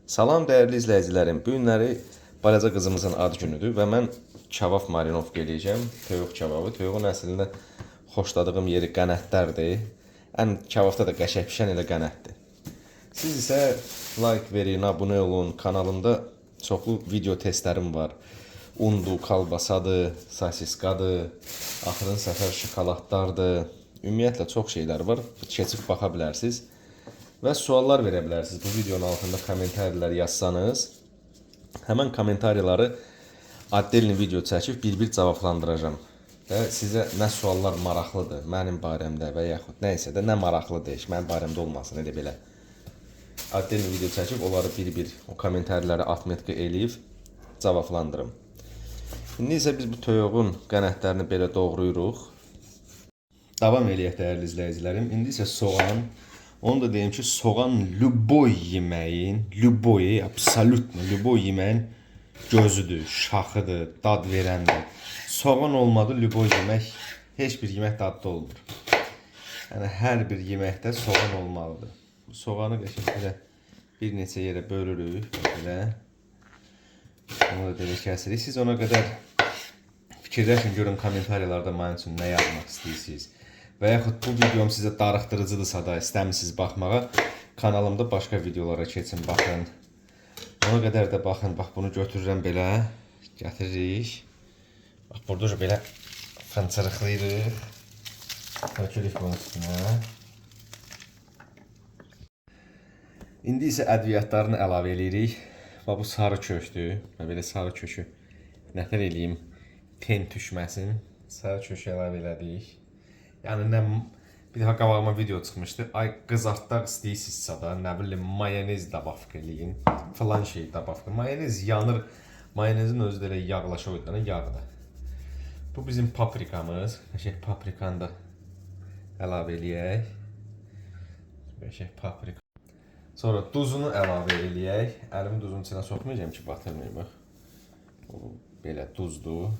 Salam dəyərli izləyicilərim. Bu günləri balaca qızımızın ad günüdür və mən kabab marinovka eləyəcəm. Toyuq kababı. Toyuğun əslində xoşladığım yeri qənətlərdir. Ən kababda da qəşəng pişən elə qənətdir. Siz isə like verin, abunə olun. Kanalımda çoxlu video testlərim var. Undur, kalbasadır, sosiskadır, axırın səfər şokoladlardır. Ümumiyyətlə çox şeylər var. Keçib baxa bilərsiniz. Və suallar verə bilərsiniz. Bu videonun altında kommentarilər yazsanız, həmən kommentarları addelini video çəkib bir-bir cavablandıracağım. Və sizə nə suallar maraqlıdır mənim barəmdə və yaxud nə isə də nə maraqlıdır, mənim barəmdə olmasın, elə belə. Addelini video çəkib onları bir-bir o kommentarları atmetka eləyib cavablandırım. İndi isə biz bu toyuğun qənətlərini belə doğrayırıq. Davam eləyək dəyərli izləyicilərim. İndi isə soğan. Onu da deyim ki, soğan lüboy yeməyin, lüboy, absolutno lüboy yeməyin gözüdür, şaxıdır, dad verəndir. Soğan olmadı, lüboy yemək, heç bir yemək dadlı olmur. Yəni, hər bir yeməkdə soğan olmalıdır. Bu soğanı qəşənglə bir neçə yerə bölürük, belə. Onu da belə kəsirik. Siz ona qədər fikirləşin, görün kommentarlarda mənim üçün nə yazmaq istəyirsiniz. Və yaxud bu videom sizə darıxdırıcıdırsa da istəmisiniz baxmağa, kanalımda başqa videolara keçin, baxın. Ona qədər də baxın, bax bunu götürürəm belə, gətiririk. Bax burada belə fınçırıqlayırıq. Tökürük bunun üstünə. İndi isə ədviyyatlarını əlavə edirik. Bax bu sarı kökdür. Mən belə sarı kökü nətər eləyim, pen düşməsin. Sarı kökü əlavə elədik. Yəni, bir dəfə qabağıma video çıxmışdı. Ay, qızartdaq istəyirsinizsə da, nə bilim, mayonez dabafq eləyin. Falan şey dabafq. Mayonez yanır. Mayonezin özü də elə yağlaşa oydanan yağdır. Bu bizim paprikamız. Qəşək paprikanı da əlavə eləyək. Qəşək paprika. Sonra duzunu əlavə eləyək. Əlimi duzun içinə soxmayacağım ki, batırmayayım. Bax. Belə duzdur.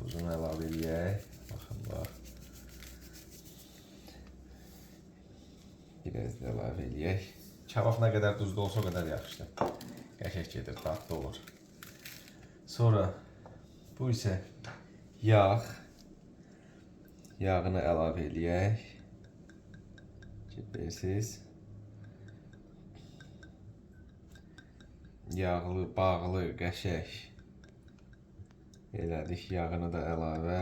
Duzunu əlavə eləyək. Baxın, bax. Biraz da əlavə eləyək. Kabab nə qədər duzlu olsa o qədər yaxşıdır. Qəşəng gedir, dadlı olur. Sonra bu isə yağ. Yağını əlavə eləyək. Bilirsiniz. Yağlı, bağlı, qəşəng. Elədik, yağını da əlavə.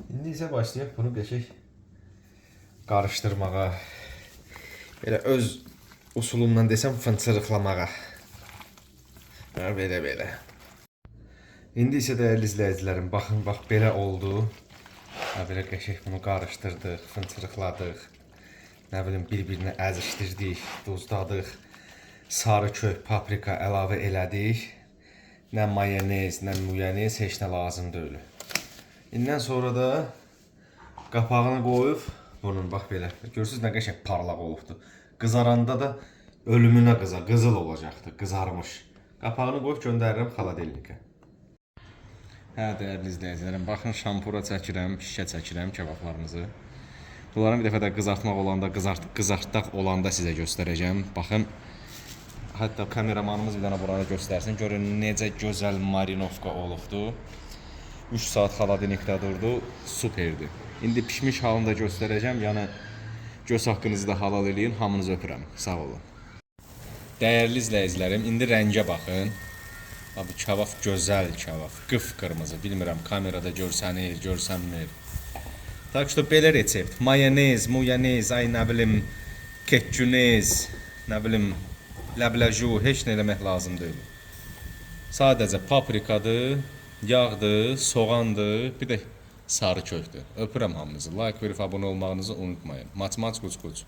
İndi isə başlayaq bunu qəşəng qarışdırmağa. Belə öz usulumdan desəm fınçırıqlamağa. Belə. İndi isə dəyərli izləyicilərim, baxın, bax belə oldu. Belə qəşəng bunu qarışdırdıq, fınçırıqladıq. Nə bilim, bir-birinə əzişdirdik, duzladıq. Sarı kök, paprika əlavə elədik. Nə mayonez, nə muyonez, heç nə lazım deyil. İndən sonra da qapağını qoyub, bunun bax belə, görürsünüz nə qəşəng parlaq olubdur. Qızaranda da ölümünə qızıl olacaqdır, qızarmış. Qapağını qoyub göndərirəm xaladelnikə. Hə, dəyərli izləyicilərim, baxın şampura çəkirəm, şişə çəkirəm kabablarımızı. Bunların bir dəfə də qızartmaq olanda, qızartdaq olanda sizə göstərəcəm. Baxın, hətta kameramanımız bir dənə buranı göstərsin, görün necə gözəl marinovka olubdur. 3 saat xaladelnikdə durdu, superdir. İndi pişmiş halını da göstərəcəm, yəni göz haqqınızı da halal eləyin, hamınızı öpürəm, sağ olun. Dəyərli izləyicilərim, indi rəngə baxın. Bu kabab gözəl kabab, qıpqırmızı, bilmirəm kamerada görsənmir. Tak ki, belə resept, mayonez, muyonez, ay nə bilim, ketçunez, nə bilim, ləblaju, heç nə eləmək lazım deyil. Sadəcə paprikadır, yağdır, soğandır, bir də sarı kökdür. Öpürəm hamınızı. Like verib abunə olmağınızı unutmayın. Maç kuç.